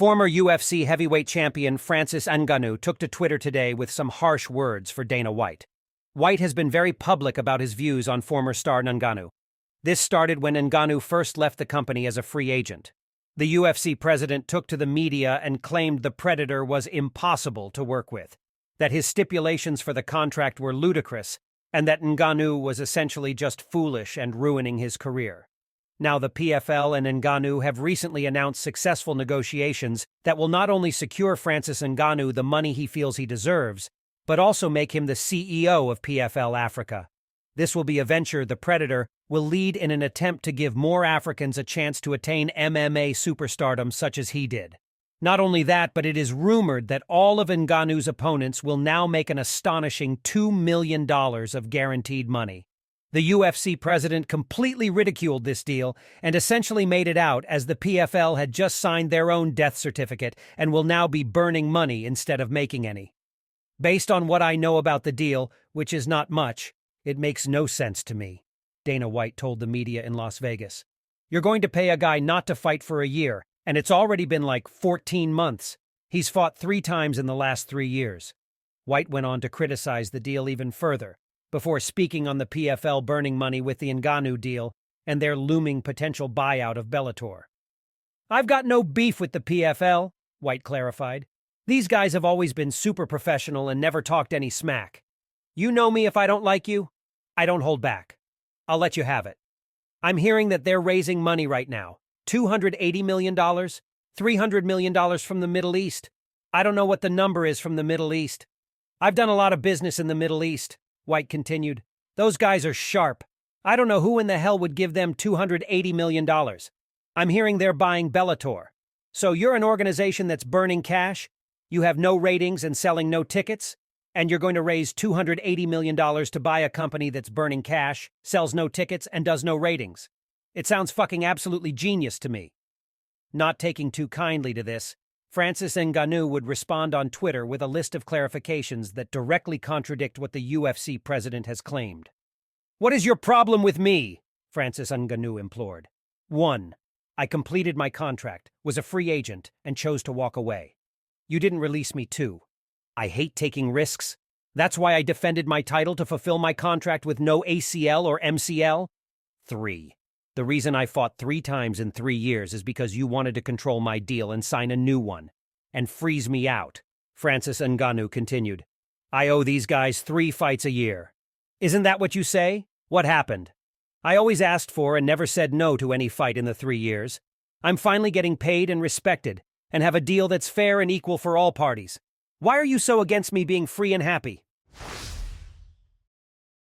Former UFC heavyweight champion Francis Ngannou took to Twitter today with some harsh words for Dana White. White has been very public about his views on former star Ngannou. This started when Ngannou first left the company as a free agent. The UFC president took to the media and claimed the Predator was impossible to work with, that his stipulations for the contract were ludicrous, and that Ngannou was essentially just foolish and ruining his career. Now the PFL and Ngannou have recently announced successful negotiations that will not only secure Francis Ngannou the money he feels he deserves, but also make him the CEO of PFL Africa. This will be a venture the Predator will lead in an attempt to give more Africans a chance to attain MMA superstardom such as he did. Not only that, but it is rumored that all of Ngannou's opponents will now make an astonishing $2 million of guaranteed money. The UFC president completely ridiculed this deal and essentially made it out as the PFL had just signed their own death certificate and will now be burning money instead of making any. Based on what I know about the deal, which is not much, it makes no sense to me, Dana White told the media in Las Vegas. You're going to pay a guy not to fight for a year, and it's already been like 14 months. He's fought 3 times in the last 3 years. White went on to criticize the deal even further, before speaking on the PFL burning money with the Ngannou deal and their looming potential buyout of Bellator. I've got no beef with the PFL, White clarified. These guys have always been super professional and never talked any smack. You know me, if I don't like you, I don't hold back. I'll let you have it. I'm hearing that they're raising money right now. $280 million, $300 million from the Middle East. I don't know what the number is from the Middle East. I've done a lot of business in the Middle East, White continued. Those guys are sharp. I don't know who in the hell would give them $280 million. I'm hearing they're buying Bellator. So you're an organization that's burning cash, you have no ratings and selling no tickets, and you're going to raise $280 million to buy a company that's burning cash, sells no tickets, and does no ratings. It sounds fucking absolutely genius to me. Not taking too kindly to this, Francis Ngannou would respond on Twitter with a list of clarifications that directly contradict what the UFC president has claimed. What is your problem with me? Francis Ngannou implored. 1. I completed my contract, was a free agent, and chose to walk away. You didn't release me. 2. I hate taking risks. That's why I defended my title to fulfill my contract with no ACL or MCL. 3. The reason I fought 3 times in 3 years is because you wanted to control my deal and sign a new one, and freeze me out, Francis Ngannou continued. I owe these guys 3 fights a year. Isn't that what you say? What happened? I always asked for and never said no to any fight in the 3 years. I'm finally getting paid and respected, and have a deal that's fair and equal for all parties. Why are you so against me being free and happy?